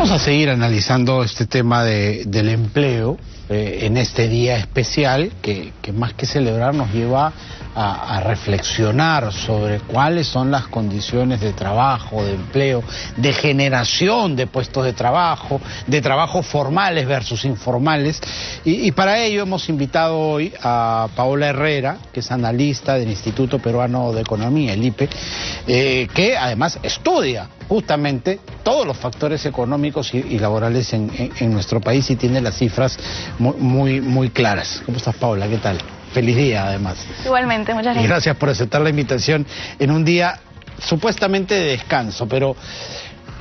Vamos a seguir analizando este tema del empleo en este día especial que más que celebrar nos lleva a reflexionar sobre cuáles son las condiciones de trabajo, de empleo, de generación de puestos de trabajo formales versus informales. Y para ello hemos invitado hoy a Paola Herrera, que es analista del Instituto Peruano de Economía, el IPE, que además estudia justamente todos los factores económicos y laborales en nuestro país y tiene las cifras muy claras. ¿Cómo estás, Paola? ¿Qué tal? Feliz día, además. Igualmente, muchas gracias. Y gracias por aceptar la invitación en un día supuestamente de descanso, pero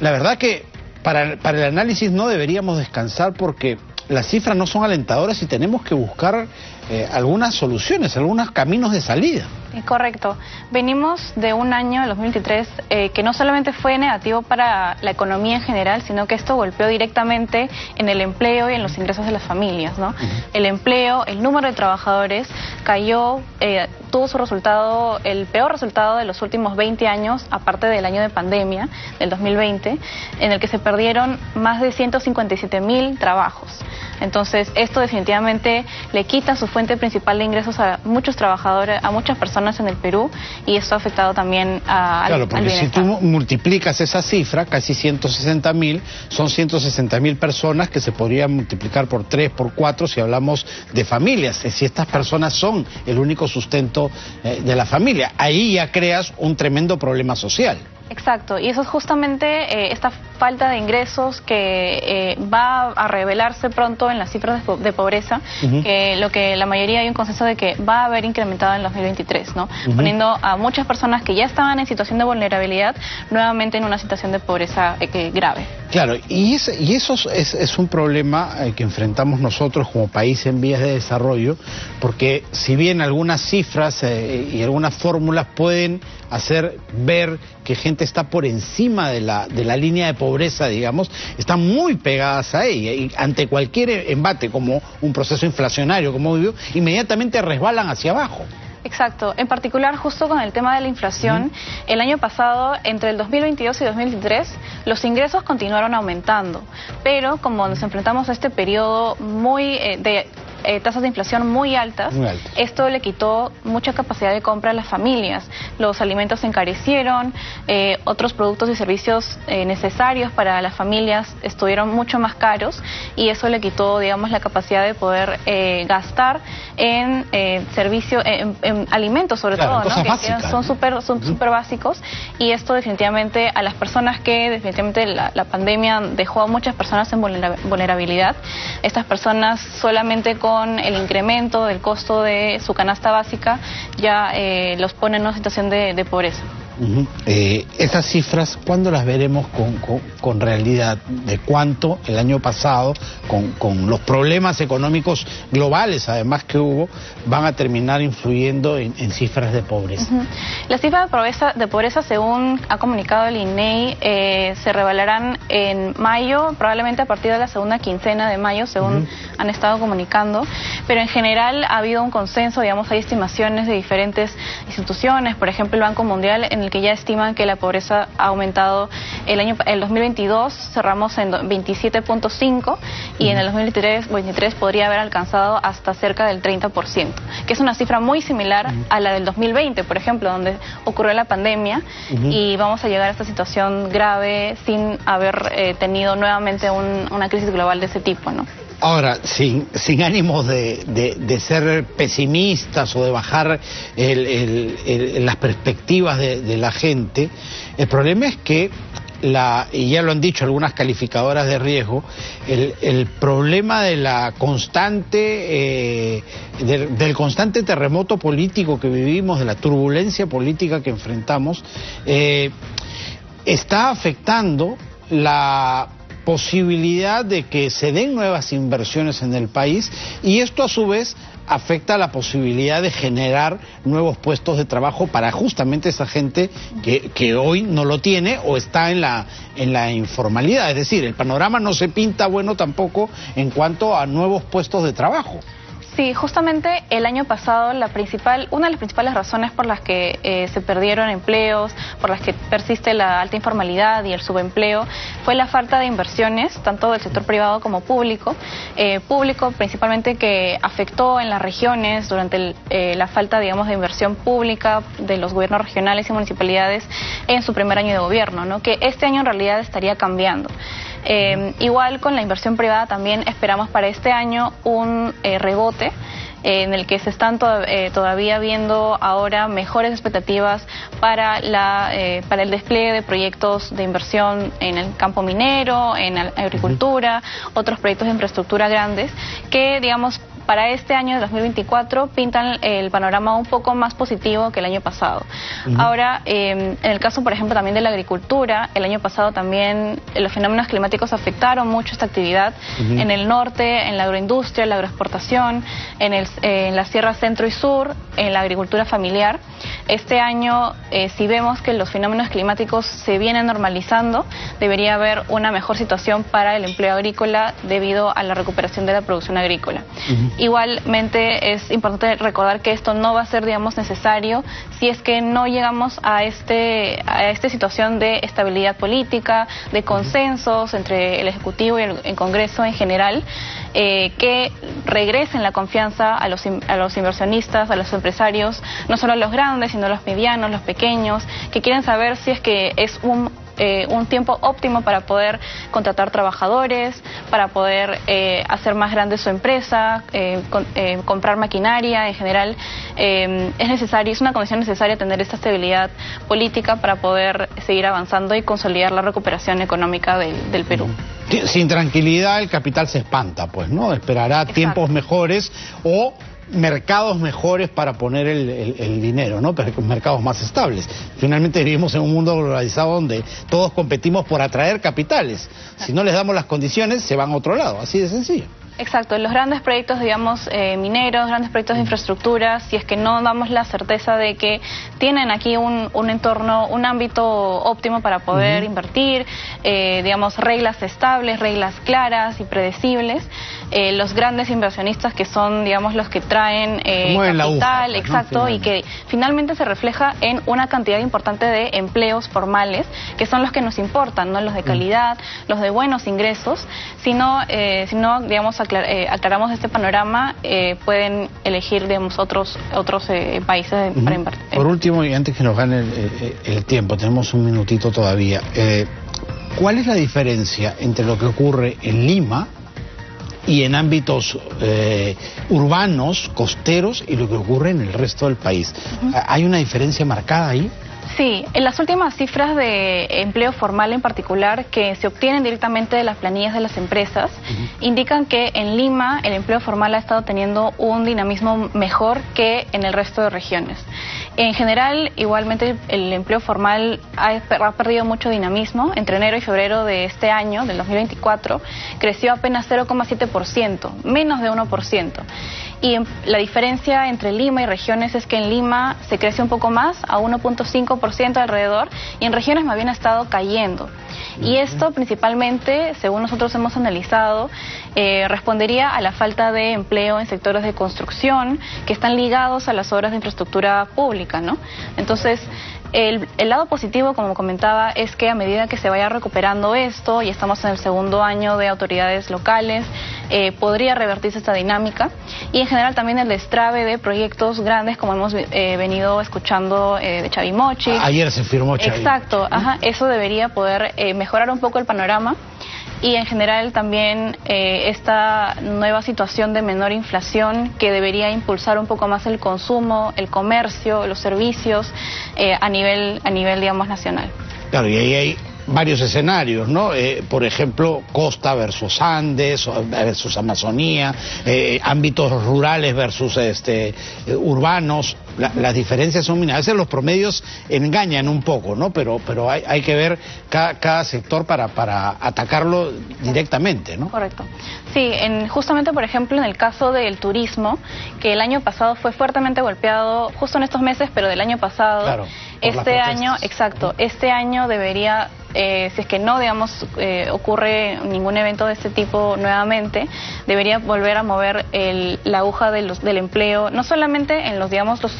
la verdad que para el análisis no deberíamos descansar porque las cifras no son alentadoras y tenemos que buscar algunas soluciones, algunos caminos de salida. Correcto. Venimos de un año, el 2023, que no solamente fue negativo para la economía en general, sino que esto golpeó directamente en el empleo y en los ingresos de las familias, ¿no? El empleo, el número de trabajadores cayó, tuvo su resultado, el peor resultado de los últimos 20 años, aparte del año de pandemia, del 2020, en el que se perdieron más de 157.000 trabajos. Entonces, esto definitivamente le quita su fuente principal de ingresos a muchos trabajadores, a muchas personas en el Perú, y esto ha afectado también al porque si tú multiplicas esa cifra, casi 160.000, son 160.000 personas que se podrían multiplicar por 3, por 4 si hablamos de familias, si estas personas son el único sustento de la familia. Ahí ya creas un tremendo problema social. Exacto, y eso es justamente esta falta de ingresos que va a revelarse pronto en las cifras de pobreza, que lo que la mayoría hay un consenso de que va a haber incrementado en 2023, ¿no? Poniendo a muchas personas que ya estaban en situación de vulnerabilidad nuevamente en una situación de pobreza grave. Claro, y eso es un problema que enfrentamos nosotros como país en vías de desarrollo, porque si bien algunas cifras y algunas fórmulas pueden hacer ver que gente está por encima de la línea de pobreza, digamos, están muy pegadas a ella, y ante cualquier embate como un proceso inflacionario, como vivió, inmediatamente resbalan hacia abajo. Exacto, en particular justo con el tema de la inflación, el año pasado, entre el 2022 y 2023, los ingresos continuaron aumentando, pero como nos enfrentamos a este periodo de tasas de inflación muy altas, esto le quitó mucha capacidad de compra a las familias. Los alimentos se encarecieron, otros productos y servicios necesarios para las familias estuvieron mucho más caros, y eso le quitó, digamos, la capacidad de poder gastar en en alimentos, sobre todo, ¿no? Que son súper básicos, y esto definitivamente a las personas que definitivamente la pandemia dejó a muchas personas en vulnerabilidad. Estas personas solamente con el incremento del costo de su canasta básica ya los pone en una situación de pobreza. Esas cifras, ¿cuándo las veremos con realidad? ¿De cuánto el año pasado, con los problemas económicos globales además que hubo, van a terminar influyendo en cifras de pobreza? Las cifras de pobreza, según ha comunicado el INEI, se revelarán en mayo, probablemente a partir de la segunda quincena de mayo, según han estado comunicando, pero en general ha habido un consenso, digamos, hay estimaciones de diferentes instituciones, por ejemplo el Banco Mundial, en el que ya estiman que la pobreza ha aumentado. El 2022 cerramos en 27.5 y en el 2023 podría haber alcanzado hasta cerca del 30%, que es una cifra muy similar a la del 2020, por ejemplo, donde ocurrió la pandemia, y vamos a llegar a esta situación grave sin haber tenido nuevamente una crisis global de ese tipo, ¿no? Ahora, sin ánimos de ser pesimistas o de bajar las perspectivas de la gente, el problema es que, y ya lo han dicho algunas calificadoras de riesgo, el problema de la constante, del constante terremoto político que vivimos, de la turbulencia política que enfrentamos, está afectando la posibilidad de que se den nuevas inversiones en el país, y esto a su vez afecta la posibilidad de generar nuevos puestos de trabajo para justamente esa gente que hoy no lo tiene o está en la informalidad. Es decir, el panorama no se pinta bueno tampoco en cuanto a nuevos puestos de trabajo. Sí, justamente el año pasado una de las principales razones por las que se perdieron empleos, por las que persiste la alta informalidad y el subempleo, fue la falta de inversiones, tanto del sector privado como público. Público principalmente que afectó en las regiones durante la falta, digamos, de inversión pública de los gobiernos regionales y municipalidades en su primer año de gobierno, ¿no? Que este año en realidad estaría cambiando. Igual con la inversión privada también esperamos para este año un rebote en el que se están todavía viendo ahora mejores expectativas para el despliegue de proyectos de inversión en el campo minero, en la agricultura, otros proyectos de infraestructura grandes que, digamos, para este año de 2024 pintan el panorama un poco más positivo que el año pasado. Ahora, en el caso, por ejemplo, también de la agricultura, el año pasado también los fenómenos climáticos afectaron mucho esta actividad en el norte, en la agroindustria, en la agroexportación, en la sierra centro y sur, en la agricultura familiar. Este año, si vemos que los fenómenos climáticos se vienen normalizando, debería haber una mejor situación para el empleo agrícola debido a la recuperación de la producción agrícola. Igualmente es importante recordar que esto no va a ser, digamos, necesario si es que no llegamos a esta situación de estabilidad política, de consensos entre el Ejecutivo y el Congreso en general, que regresen la confianza a los inversionistas, a los empresarios, no solo a los grandes, sino a los medianos, los pequeños, que quieren saber si es que es un tiempo óptimo para poder contratar trabajadores, para poder hacer más grande su empresa, comprar maquinaria en general. Es una condición necesaria tener esta estabilidad política para poder seguir avanzando y consolidar la recuperación económica del Perú. Sin tranquilidad el capital se espanta, pues, ¿no? Esperará tiempos mejores o mercados mejores para poner el dinero, ¿no? Pero con mercados más estables. Finalmente vivimos en un mundo globalizado donde todos competimos por atraer capitales. Si no les damos las condiciones, se van a otro lado, así de sencillo. Exacto, los grandes proyectos, digamos, mineros, grandes proyectos de infraestructura, si es que no damos la certeza de que tienen aquí un entorno, un ámbito óptimo para poder invertir, digamos, reglas estables, reglas claras y predecibles, los grandes inversionistas que son, digamos, los que traen capital, exacto, ¿no? Y que finalmente se refleja en una cantidad importante de empleos formales, que son los que nos importan, no los de calidad, los de buenos ingresos, sino digamos, aclaramos este panorama, pueden elegir, digamos, otros países para invertir. Por último, y antes que nos gane el tiempo, tenemos un minutito todavía, ¿cuál es la diferencia entre lo que ocurre en Lima y en ámbitos urbanos, costeros, y lo que ocurre en el resto del país? ¿Hay una diferencia marcada ahí? Sí, en las últimas cifras de empleo formal en particular, que se obtienen directamente de las planillas de las empresas, indican que en Lima el empleo formal ha estado teniendo un dinamismo mejor que en el resto de regiones. En general, igualmente, el empleo formal ha perdido mucho dinamismo. Entre enero y febrero de este año, del 2024, creció apenas 0,7%, menos de 1%. Y la diferencia entre Lima y regiones es que en Lima se crece un poco más, a 1,5% alrededor, y en regiones más bien ha estado cayendo. Y esto principalmente, según nosotros hemos analizado, respondería a la falta de empleo en sectores de construcción que están ligados a las obras de infraestructura pública, ¿no? Entonces, el lado positivo, como comentaba, es que a medida que se vaya recuperando esto, y estamos en el segundo año de autoridades locales, podría revertirse esta dinámica, y en general también el destrabe de proyectos grandes, como hemos venido escuchando de Chavimochic. Ayer se firmó Chavimochic. Exacto, eso debería poder mejorar un poco el panorama. Y en general también esta nueva situación de menor inflación que debería impulsar un poco más el consumo, el comercio, los servicios a nivel, digamos, nacional. Claro, y ahí hay varios escenarios, ¿no? Por ejemplo, costa versus Andes, versus Amazonía, ámbitos rurales versus urbanos. Las diferencias son mínimas. A veces los promedios engañan un poco, ¿no? Pero hay que ver cada sector para atacarlo directamente, ¿no? Correcto. Sí, justamente, por ejemplo, en el caso del turismo, que el año pasado fue fuertemente golpeado, justo en estos meses, pero del año pasado, claro, este año, exacto, este año debería, si es que no, digamos, ocurre ningún evento de este tipo nuevamente, debería volver a mover la aguja del empleo, no solamente en los, digamos, los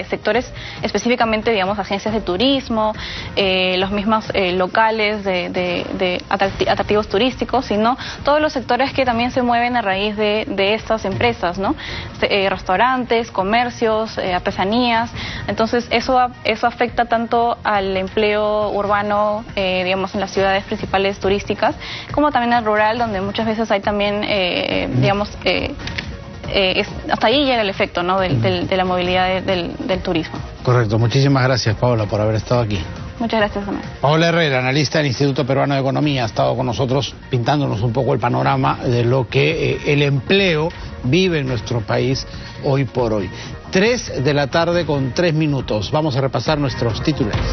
sectores específicamente, digamos, agencias de turismo, los mismos locales de atractivos turísticos, sino todos los sectores que también se mueven a raíz de estas empresas, ¿no? Restaurantes, comercios, artesanías. Entonces eso afecta tanto al empleo urbano, digamos, en las ciudades principales turísticas, como también al rural, donde muchas veces hay también, digamos, hasta ahí llega el efecto, ¿no?, de la movilidad del turismo. Correcto. Muchísimas gracias, Paola, por haber estado aquí. Muchas gracias, Amel. Paola Herrera, analista del Instituto Peruano de Economía, ha estado con nosotros pintándonos un poco el panorama de lo que el empleo vive en nuestro país hoy por hoy. 3 de la tarde con 3 minutos. Vamos a repasar nuestros titulares.